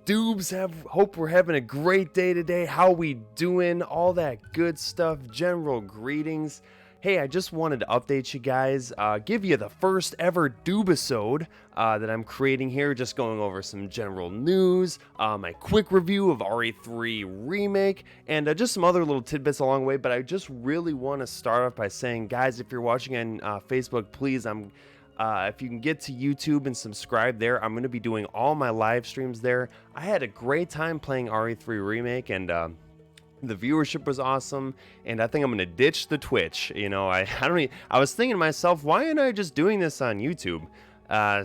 Doobs? Hope we're having a great day today. How we doing? All that good stuff. General greetings. Hey, I just wanted to update you guys, give you the first ever Doobisode that I'm creating here, just going over some general news, my quick review of RE3 Remake, and just some other little tidbits along the way. But I just really want to start off by saying, guys, if you're watching on Facebook, please, if you can get to YouTube and subscribe there, I'm going to be doing all my live streams there. I had a great time playing RE3 Remake, and the viewership was awesome, and I think I'm gonna ditch the Twitch. You know, I was thinking to myself, why aren't I just doing this on YouTube?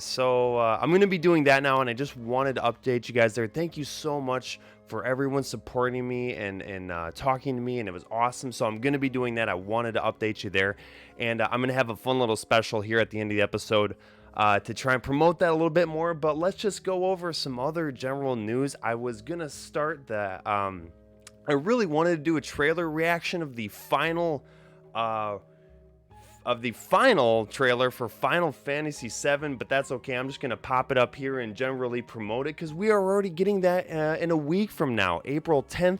So I'm gonna be doing that now, and I just wanted to update you guys there. Thank you so much for everyone supporting me and talking to me, and it was awesome. So I'm gonna be doing that. I wanted to update you there, and I'm gonna have a fun little special here at the end of the episode to try and promote that a little bit more. But let's just go over some other general news. I was gonna start the I really wanted to do a trailer reaction of the final trailer for Final Fantasy VII, but that's okay. I'm just gonna pop it up here and generally promote it because we are already getting that in a week from now. April 10th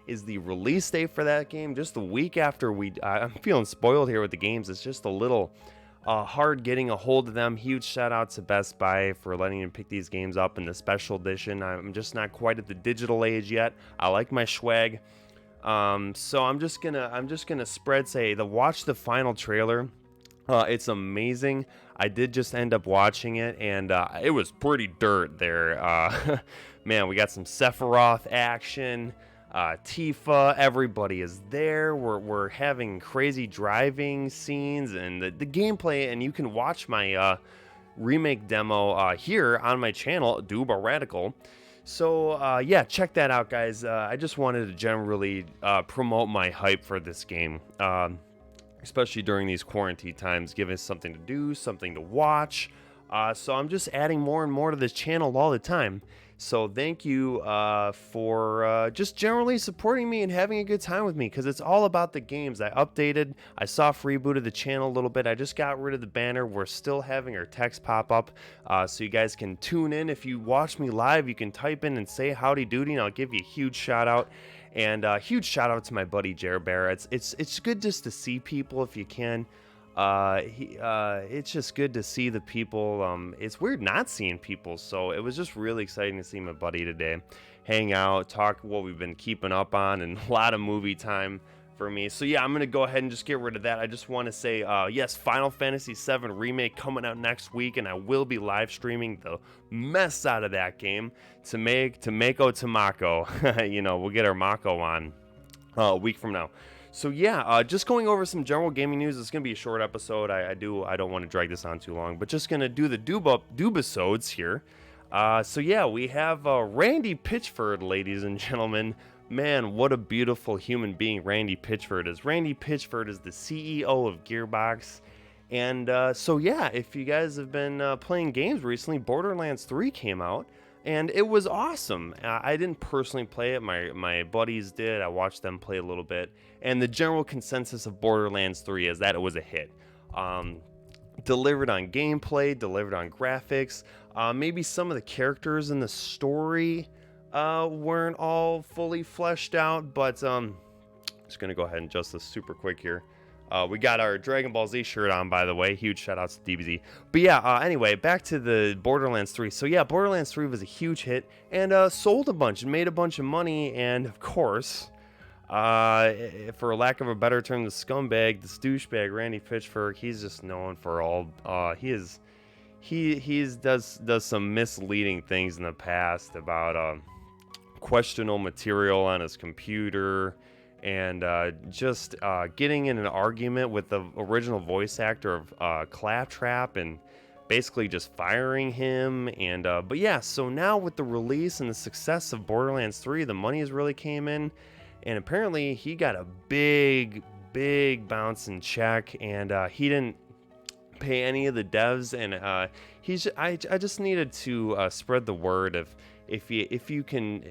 is the release date for that game. Just a week after I'm feeling spoiled here with the games. It's just a little hard getting a hold of them. Huge shout out to Best Buy for letting me pick these games up in the special edition. I'm just not quite at the digital age yet. I like my swag, so I'm just gonna watch the final trailer. It's amazing. I did just end up watching it, and it was pretty dirt there. Man, we got some Sephiroth action. Tifa, everybody is there. We're having crazy driving scenes, and the gameplay, and you can watch my remake demo here on my channel, Doob Radical. So yeah, check that out, guys. I just wanted to generally promote my hype for this game, especially during these quarantine times, give us something to do, something to watch. So I'm just adding more and more to this channel all the time. So thank you for just generally supporting me and having a good time with me, because it's all about the games. I soft rebooted the channel a little bit. I just got rid of the banner. We're still having our text pop up, so you guys can tune in. If you watch me live, you can type in and say howdy doody, and I'll give you a huge shout out. And huge shout out to my buddy Jer Bear. It's good just to see people if you can. It's just good to see the people. It's weird not seeing people, so it was just really exciting to see my buddy today, hang out, talk what we've been keeping up on, and a lot of movie time for me. So yeah, I'm gonna go ahead and just get rid of that. I just want to say yes, Final Fantasy VII Remake coming out next week, and I will be live streaming the mess out of that game to make Tamako Tamako. You know, we'll get our Mako on a week from now. So yeah, just going over some general gaming news. It's gonna be a short episode. I don't want to drag this on too long, but just gonna do the Doobisodes here. So yeah, we have Randy Pitchford, ladies and gentlemen. Man, what a beautiful human being Randy Pitchford is. Randy Pitchford is the CEO of Gearbox. And so yeah, if you guys have been playing games recently, Borderlands 3 came out, and it was awesome. I didn't personally play it. My buddies did. I watched them play a little bit. And the general consensus of Borderlands 3 is that it was a hit. Delivered on gameplay, delivered on graphics. Maybe some of the characters in the story weren't all fully fleshed out, but just gonna go ahead and adjust this super quick here. We got our Dragon Ball Z shirt on, by the way. Huge shout outs to DBZ. But yeah, anyway, back to the Borderlands 3. So yeah, Borderlands 3 was a huge hit, and sold a bunch and made a bunch of money. And of course, for lack of a better term, the scumbag, the douchebag Randy Pitchford, he's just known for all he does some misleading things in the past about questionable material on his computer, and just getting in an argument with the original voice actor of Claptrap, and basically just firing him. And but yeah, so now with the release and the success of Borderlands 3, the money has really came in, and apparently he got a big bouncing check, and he didn't pay any of the devs. And I just needed to spread the word of, if you can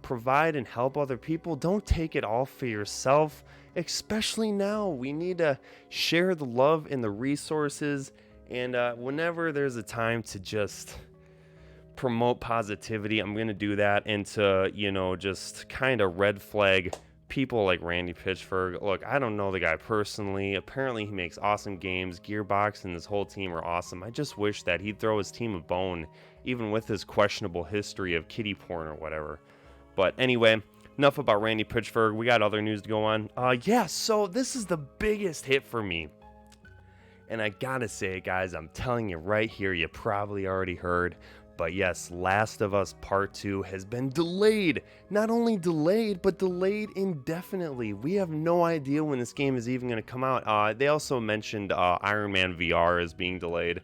provide and help other people, don't take it all for yourself. Especially now, we need to share the love and the resources. And whenever there's a time to just promote positivity, I'm going to do that, and to, you know, just kind of red flag people like Randy Pitchford. Look, I don't know the guy personally. Apparently he makes awesome games. Gearbox and his whole team are awesome. I just wish that he'd throw his team a bone, even with his questionable history of kiddie porn or whatever. But anyway, enough about Randy Pitchford. We got other news to go on. Yeah, so this is the biggest hit for me. And I gotta say, guys, I'm telling you right here, you probably already heard, but yes, Last of Us Part 2 has been delayed. Not only delayed, but delayed indefinitely. We have no idea when this game is even going to come out. They also mentioned Iron Man VR is being delayed.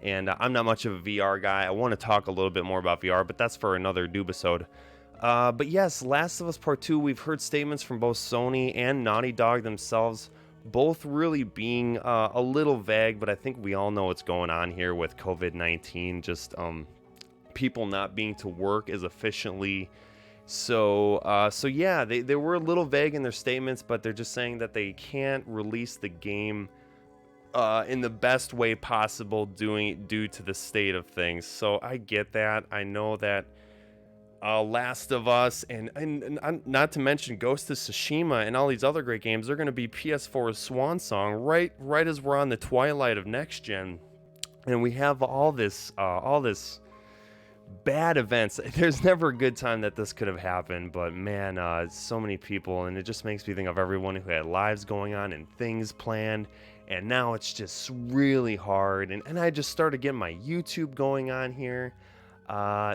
And I'm not much of a VR guy. I want to talk a little bit more about VR, but that's for another Doobisode. But yes, Last of Us Part 2, we've heard statements from both Sony and Naughty Dog themselves, both really being a little vague, but I think we all know what's going on here with COVID-19, just people not being to work as efficiently. So yeah, they were a little vague in their statements, but they're just saying that they can't release the game in the best way possible due to the state of things. So I get that. I know that Last of Us and not to mention Ghost of Tsushima and all these other great games, they're going to be PS4's swan song right as we're on the twilight of next gen, and we have all this bad events. There's never a good time that this could have happened, but man, so many people, and it just makes me think of everyone who had lives going on and things planned, and now it's just really hard. And I just started getting my YouTube going on here.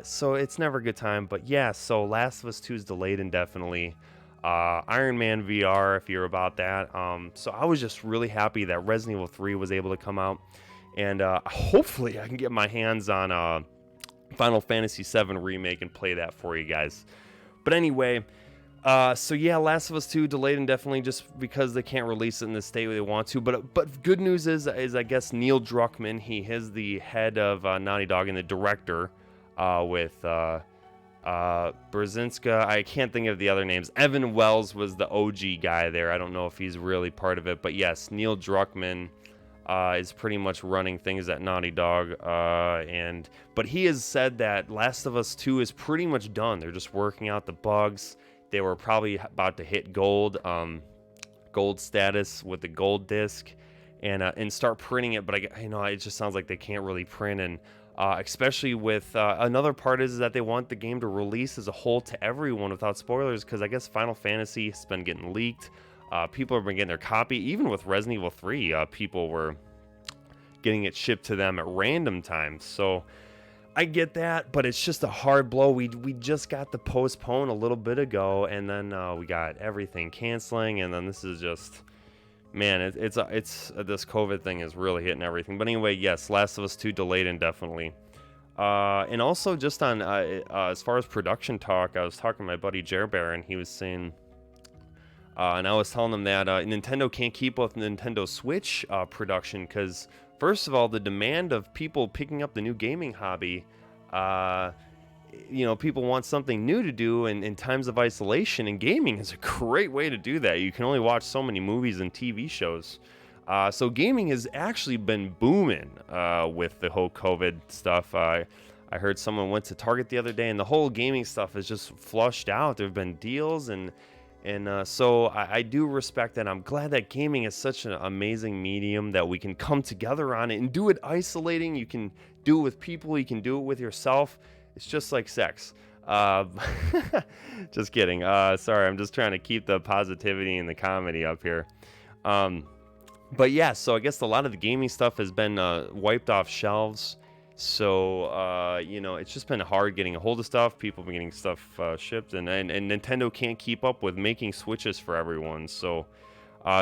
So it's never a good time, but yeah, so Last of Us 2 is delayed indefinitely. Iron Man VR, if you're about that. So I was just really happy that Resident Evil 3 was able to come out, and hopefully I can get my hands on Final Fantasy 7 Remake and play that for you guys. But anyway, so yeah, Last of Us 2 delayed indefinitely just because they can't release it in the state they want to. But good news is I guess Neil Druckmann, he is the head of Naughty Dog and the director. With Brzezinska, I can't think of the other names. Evan Wells was the OG guy there. I don't know if he's really part of it, but yes, Neil Druckmann is pretty much running things at Naughty Dog. But he has said that Last of Us 2 is pretty much done. They're just working out the bugs. They were probably about to hit gold status with the gold disc, and start printing it. But it just sounds like they can't really print, and especially with another part is that they want the game to release as a whole to everyone without spoilers, because I guess Final Fantasy has been getting leaked. People have been getting their copy. Even with Resident Evil 3, people were getting it shipped to them at random times. So I get that, but it's just a hard blow. We just got the postpone a little bit ago, and then we got everything canceling, and then this is just... Man, it's this COVID thing is really hitting everything. But anyway, yes, Last of Us 2 delayed indefinitely. And also just on as far as production talk, I was talking to my buddy Jer Bear, and he was saying, and I was telling him that Nintendo can't keep up with Nintendo Switch production because, first of all, the demand of people picking up the new gaming hobby, people want something new to do in times of isolation, and gaming is a great way to do that. You can only watch so many movies and TV shows. So gaming has actually been booming with the whole COVID stuff. I heard someone went to Target the other day, and the whole gaming stuff is just flushed out. There have been deals, and so I do respect that. I'm glad that gaming is such an amazing medium that we can come together on it and do it isolating. You can do it with people. You can do it with yourself. It's just like sex. Just kidding. Sorry, I'm just trying to keep the positivity and the comedy up here. But yeah, so I guess a lot of the gaming stuff has been wiped off shelves. So, it's just been hard getting a hold of stuff. People have been getting stuff shipped, and Nintendo can't keep up with making Switches for everyone. So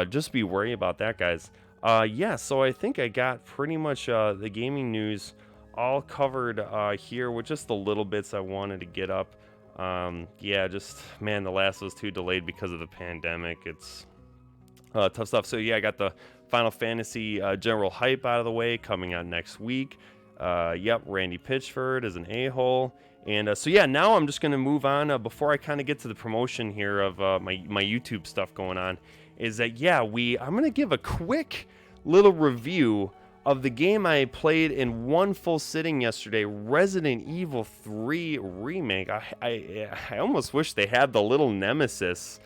just be worried about that, guys. Yeah, so I think I got pretty much the gaming news all covered here with just the little bits I wanted to get up. Yeah, just, man, The Last of Us 2 delayed because of the pandemic. It's tough stuff. So yeah, I got the Final Fantasy general hype out of the way, coming out next week. Yep, Randy Pitchford is an a-hole. And so yeah, now I'm just going to move on before I kind of get to the promotion here of my YouTube stuff going on, is that, yeah, I'm going to give a quick little review of the game I played in one full sitting yesterday, Resident Evil 3 Remake. I almost wish they had the little nemesis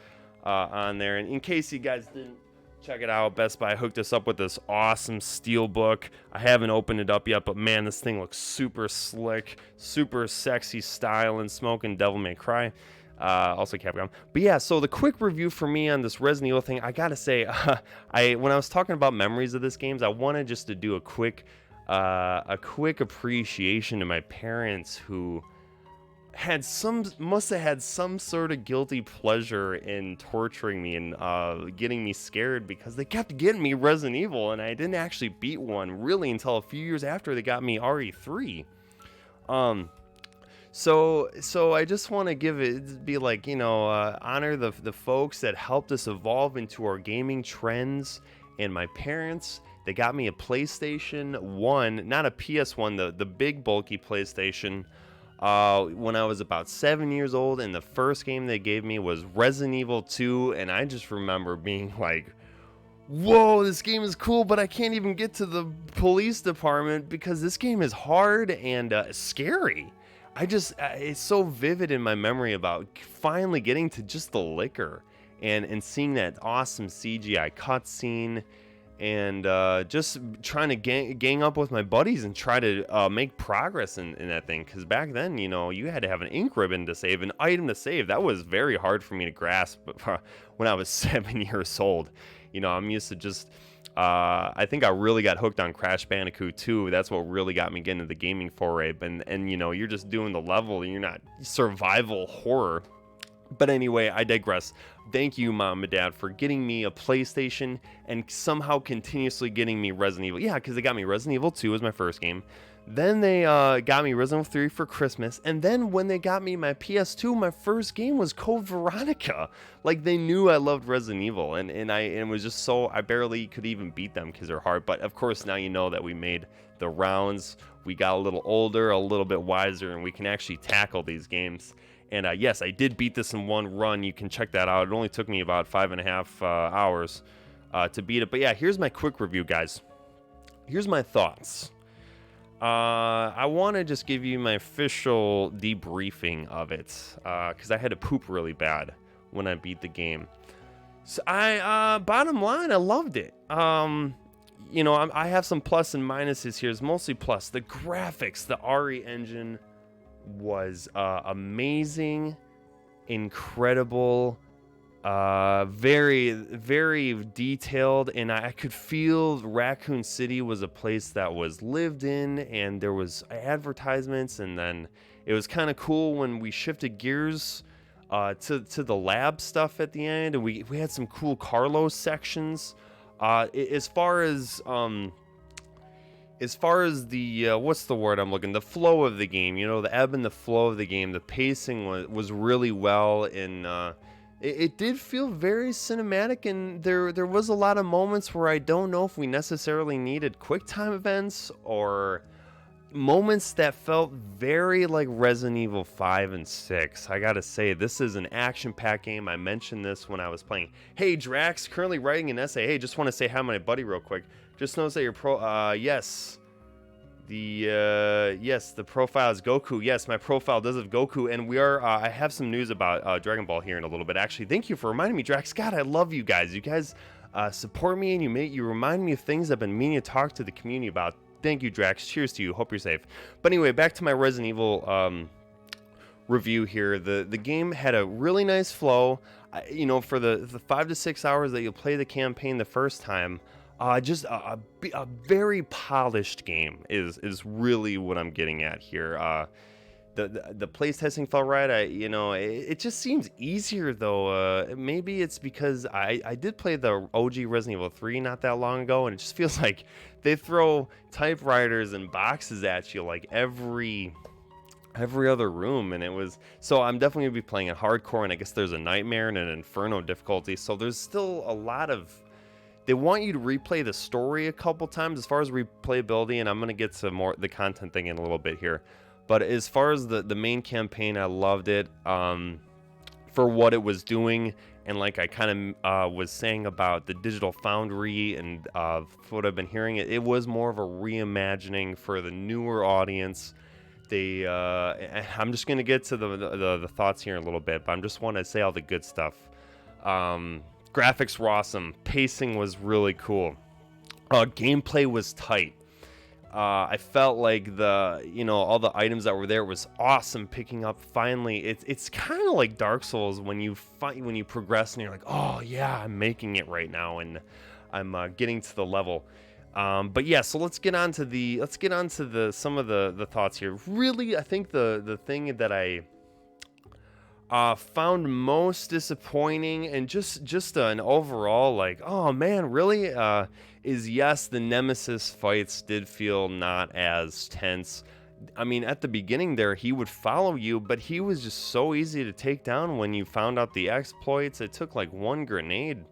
on there. And in case you guys didn't check it out, Best Buy hooked us up with this awesome steelbook. I haven't opened it up yet, but man, this thing looks super slick, super sexy style, and smoking Devil May Cry. Also Capcom. But yeah, so the quick review for me on this Resident Evil thing, I gotta say, when I was talking about memories of this games, I wanted just to do a quick appreciation to my parents who must have had some sort of guilty pleasure in torturing me and getting me scared, because they kept getting me Resident Evil, and I didn't actually beat one really until a few years after they got me RE3. So I just want to honor the folks that helped us evolve into our gaming trends, and my parents. They got me a PlayStation 1, not a PS1, the big bulky PlayStation, when I was about 7 years old, and the first game they gave me was Resident Evil 2, and I just remember being like, whoa, this game is cool, but I can't even get to the police department because this game is hard and scary. It's so vivid in my memory about finally getting to just the liquor and seeing that awesome CGI cutscene, and just trying to gang up with my buddies and try to make progress in that thing. Because back then, you had to have an ink ribbon to save, an item to save. That was very hard for me to grasp when I was 7 years old. I'm used to just... I think I really got hooked on Crash Bandicoot 2. That's what really got me getting into the gaming foray. And you're just doing the level, and you're not survival horror. But anyway, I digress. Thank you, Mom and Dad, for getting me a PlayStation and somehow continuously getting me Resident Evil. Yeah, because they got me Resident Evil 2 as my first game. Then they got me Resident Evil 3 for Christmas. And then when they got me my PS2, my first game was Code Veronica. Like, they knew I loved Resident Evil. And it was just so... I barely could even beat them because they're hard. But, of course, now you know that we made the rounds. We got a little older, a little bit wiser, and we can actually tackle these games. And yes, I did beat this in one run. You can check that out. It only took me about 5.5 hours to beat it. But yeah, here's my quick review, guys. Here's my thoughts. I want to just give you my official debriefing of it, because I had to poop really bad when I beat the game. So bottom line, I loved it. I have some plus and minuses here. It's mostly plus. The graphics, the RE engine was amazing, incredible, very, very detailed, and I could feel Raccoon City was a place that was lived in, and there was advertisements. And then it was kind of cool when we shifted gears to the lab stuff at the end, and we had some cool Carlos sections. As far as the what's the word I'm looking, the flow of the game, the ebb and the flow of the game, the pacing was really well, and it did feel very cinematic, and there was a lot of moments where I don't know if we necessarily needed QuickTime events or moments that felt very like Resident Evil 5 and 6. I gotta say, this is an action-packed game. I mentioned this when I was playing. Hey, Drax, currently writing an essay. Hey, just want to say hi to my buddy real quick. Just notice that your yes. The profile is Goku. Yes, my profile does have Goku, and we are. I have some news about Dragon Ball here in a little bit. Actually, thank you for reminding me, Drax. God, I love you guys. You guys support me, and you remind me of things I've been meaning to talk to the community about. Thank you, Drax. Cheers to you. Hope you're safe. But anyway, back to my Resident Evil review here. The game had a really nice flow. For the 5 to 6 hours that you'll play the campaign the first time. Just a very polished game is really what I'm getting at here. The playtesting felt right. It just seems easier though. Maybe it's because I did play the OG Resident Evil 3 not that long ago, and it just feels like they throw typewriters and boxes at you like every other room, and it was so. I'm definitely gonna be playing it hardcore, and I guess there's a nightmare and an inferno difficulty, so there's still a lot of. They want you to replay the story a couple times as far as replayability, and I'm going to get to more the content thing in a little bit here. But as far as the main campaign, I loved it. for what it was doing. And like I kind of was saying about the Digital Foundry and what I've been hearing, it was more of a reimagining for the newer audience. I'm just gonna get to the thoughts here in a little bit, but I just want to say all the good stuff. Graphics were awesome. Pacing was really cool. Gameplay was tight. I felt like all the items that were there was awesome. Picking up finally, it's kind of like Dark Souls when you progress and you're like, oh yeah, I'm making it right now, and I'm getting to the level. But yeah, so let's get on to some of the thoughts here. Really, I think the thing that I found most disappointing and just an overall like, oh man, really, is yes, the Nemesis fights did feel not as tense. I mean, at the beginning there, he would follow you, but he was just so easy to take down when you found out the exploits. It took like one grenade.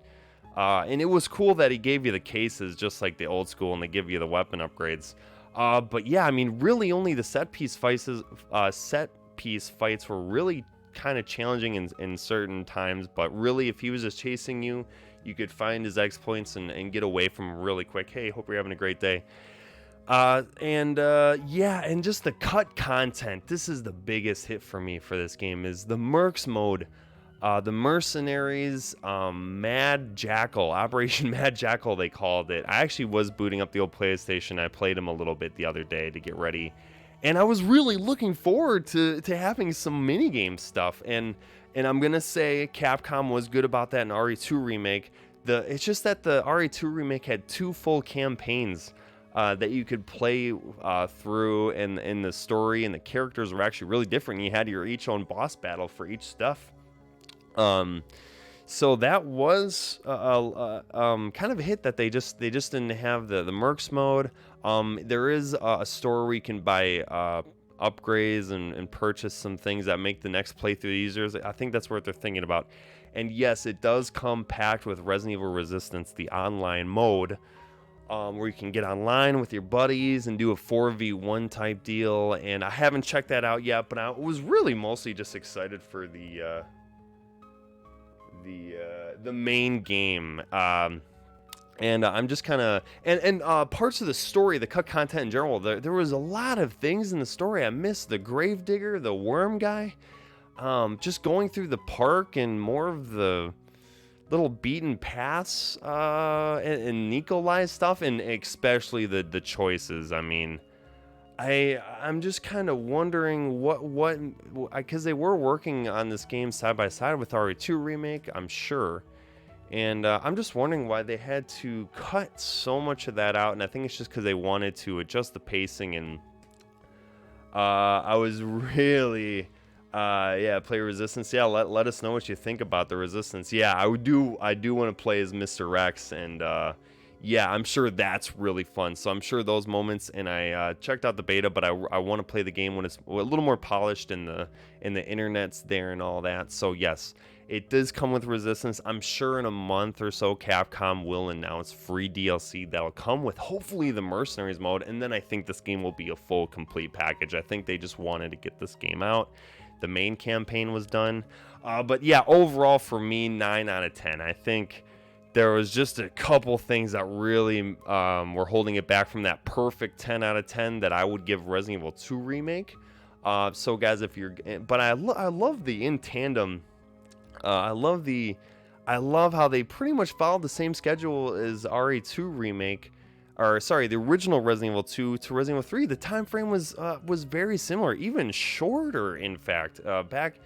And it was cool that he gave you the cases just like the old school, and they give you the weapon upgrades. But yeah, I mean, really only the set piece fights were really kind of challenging in certain times. But really, if he was just chasing you, you could find his exploits and get away from him really quick. Hey, hope you're having a great day. Yeah, and just the cut content. This is the biggest hit for me for this game, is the Mercs mode. The Mercenaries, Mad Jackal, Operation Mad Jackal, they called it. I actually was booting up the old PlayStation. I played him a little bit the other day to get ready, and I was really looking forward to having some minigame stuff. And I'm gonna say Capcom was good about that in RE2 Remake. It's just that the RE2 Remake had 2 full campaigns that you could play through, and the story and the characters were actually really different. You had your each own boss battle for each stuff. So that was kind of a hit that they just didn't have the Mercs mode. There is a store where you can buy upgrades and purchase some things that make the next playthrough easier. I think that's what they're thinking about. And yes, it does come packed with Resident Evil Resistance, the online mode, where you can get online with your buddies and do a 4v1 type deal. And I haven't checked that out yet, but I was really mostly just excited for the main game. And I'm just kind of and parts of the story, the cut content in general, there was a lot of things in the story I missed. The Gravedigger, the worm guy, just going through the park and more of the little beaten paths and Nikolai's stuff, and especially the choices. I mean, I'm just kind of wondering what because they were working on this game side by side with RE2 Remake, I'm sure. And I'm just wondering why they had to cut so much of that out. And I think it's just because they wanted to adjust the pacing. And I was really, play Resistance. Yeah, let us know what you think about the Resistance. Yeah, I do want to play as Mr. Rex. And yeah, I'm sure that's really fun. So I'm sure those moments. And I checked out the beta, but I want to play the game when it's a little more polished and the internet's there and all that. So yes. It does come with Resistance. I'm sure in a month or so, Capcom will announce free DLC that'll come with hopefully the Mercenaries mode, and then I think this game will be a full, complete package. I think they just wanted to get this game out. The main campaign was done. But yeah, overall for me, 9 out of 10. I think there was just a couple things that really were holding it back from that perfect 10 out of 10 that I would give Resident Evil 2 Remake. So guys, but I love the in tandem. I love how they pretty much followed the same schedule as RE2 Remake, or sorry, the original Resident Evil 2 to Resident Evil 3. The time frame was very similar, even shorter, in fact. Back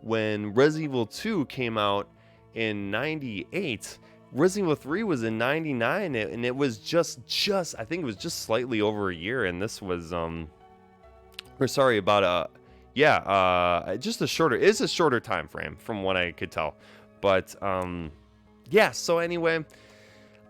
when Resident Evil 2 came out in 98, Resident Evil 3 was in 99, and it was just I think it was just slightly over a year, and this was just it's a shorter time frame from what I could tell. But yeah, so anyway,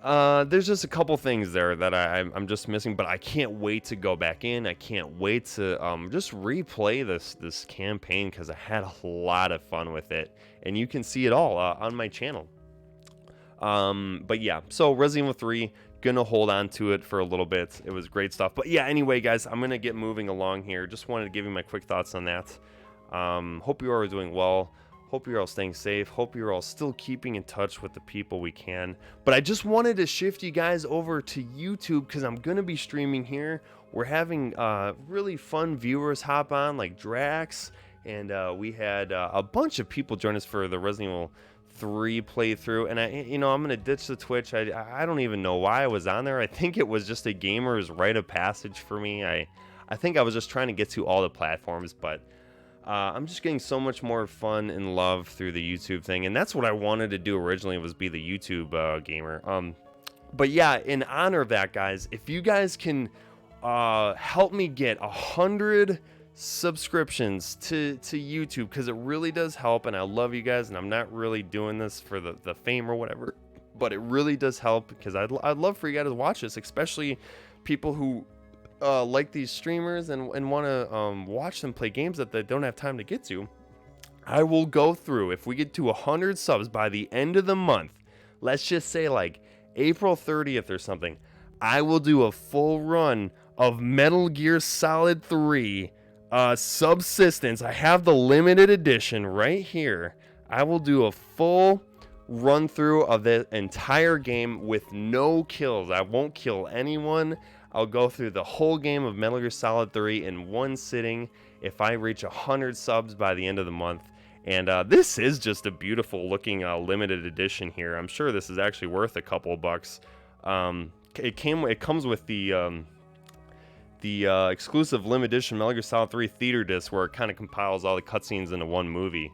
there's just a couple things there that I'm just missing, but I can't wait to go back in. I can't wait to just replay this campaign, because I had a lot of fun with it, and you can see it all on my channel. But yeah, so Resident Evil 3, gonna hold on to it for a little bit. It was great stuff. But yeah, anyway, guys, I'm gonna get moving along here. Just wanted to give you my quick thoughts on that. Hope you are doing well. Hope you're all staying safe. Hope you're all still keeping in touch with the people we can. But I just wanted to shift you guys over to YouTube because I'm going to be streaming here. We're having really fun viewers hop on, like Drax. And we had a bunch of people join us for the Resident Evil 3 playthrough. And I'm going to ditch the Twitch. I don't even know why I was on there. I think it was just a gamer's rite of passage for me. I think I was just trying to get to all the platforms, but I'm just getting so much more fun and love through the YouTube thing, and that's what I wanted to do originally, was be the YouTube gamer. But yeah, in honor of that, guys, if you guys can help me get 100 subscriptions to YouTube, because it really does help, and I love you guys, and I'm not really doing this for the fame or whatever, but it really does help, because I'd love for you guys to watch this, especially people who like these streamers and want to watch them play games that they don't have time to get to. I will go through, if we get to 100 subs by the end of the month, let's just say like April 30th or something, I will do a full run of Metal Gear Solid 3 Subsistence. I have the limited edition right here. I will do a full run through of the entire game with no kills. I won't kill anyone. I'll go through the whole game of Metal Gear Solid 3 in one sitting if I reach 100 subs by the end of the month. And this is just a beautiful looking limited edition here. I'm sure this is actually worth a couple of bucks. It comes with the exclusive limited edition Metal Gear Solid 3 theater disc, where it kind of compiles all the cutscenes into one movie.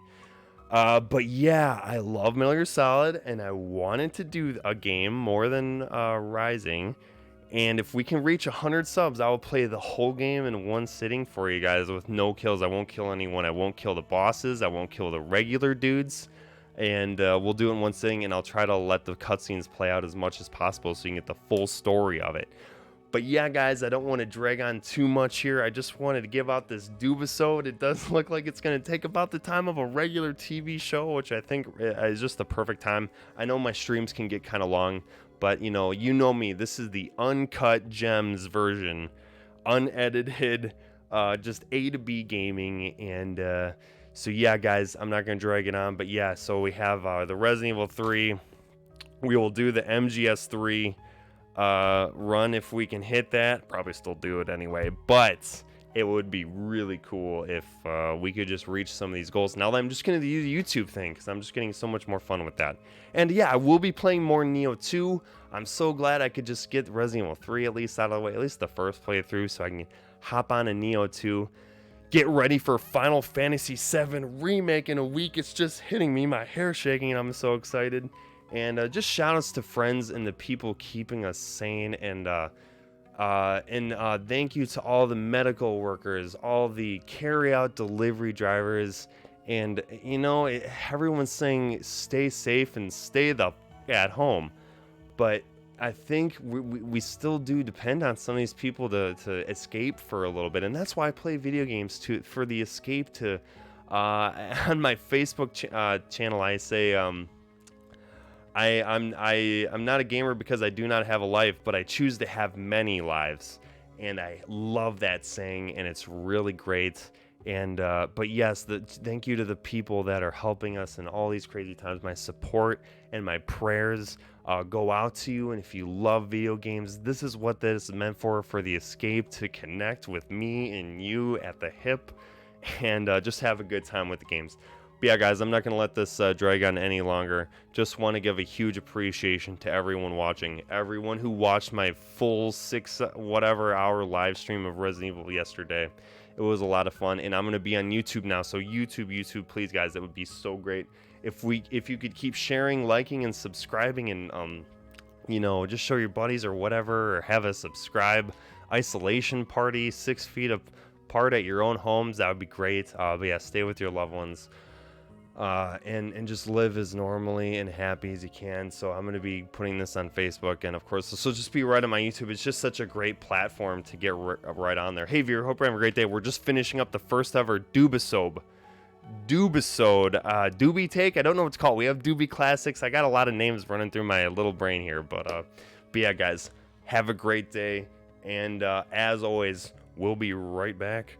But yeah, I love Metal Gear Solid, and I wanted to do a game more than Rising. And if we can reach 100 subs, I will play the whole game in one sitting for you guys with no kills. I won't kill anyone. I won't kill the bosses. I won't kill the regular dudes. And we'll do it in one sitting, and I'll try to let the cutscenes play out as much as possible so you can get the full story of it. But yeah, guys, I don't want to drag on too much here. I just wanted to give out this Doobisode. It does look like it's going to take about the time of a regular TV show, which I think is just the perfect time. I know my streams can get kind of long, but you know me. This is the uncut gems version, unedited, just A to B gaming. And so yeah, guys, I'm not going to drag it on. But yeah, so we have the Resident Evil 3. We will do the MGS3 run if we can hit that. Probably still do it anyway, but it would be really cool if we could just reach some of these goals. Now that I'm just going to do the YouTube thing, because I'm just getting so much more fun with that. And yeah, I will be playing more Neo 2. I'm so glad I could just get Resident Evil 3 at least out of the way, at least the first playthrough, so I can hop on a Neo 2. Get ready for Final Fantasy 7 Remake in a week. It's just hitting me, my hair shaking, and I'm so excited. And just shout outs to friends and the people keeping us sane. And thank you to all the medical workers, all the carry-out delivery drivers. And, you know, everyone's saying stay safe and stay at home. But I think we still do depend on some of these people to escape for a little bit. And that's why I play video games, for the escape to... on my Facebook channel, I say... I'm not a gamer because I do not have a life, but I choose to have many lives, and I love that saying, and it's really great. And but yes, thank you to the people that are helping us in all these crazy times. My support and my prayers go out to you. And if you love video games, this is what this is meant for the escape, to connect with me and you at the hip, and just have a good time with the games. But yeah, guys, I'm not going to let this drag on any longer. Just want to give a huge appreciation to everyone watching. Everyone who watched my full 6 whatever hour live stream of Resident Evil yesterday. It was a lot of fun. And I'm going to be on YouTube now. So YouTube, please, guys, that would be so great. If you could keep sharing, liking, and subscribing, and, you know, just show your buddies or whatever, or have a subscribe isolation party 6 feet apart at your own homes, that would be great. But yeah, stay with your loved ones. And just live as normally and happy as you can. So I'm going to be putting this on Facebook, and of course, so just be right on my YouTube. It's just such a great platform to get right on there. Hey, viewer, hope you're having a great day. We're just finishing up the first ever Doobisode, Doobie Take. I don't know what it's called. We have Doobie Classics. I got a lot of names running through my little brain here, but yeah, guys, have a great day. And as always, we'll be right back.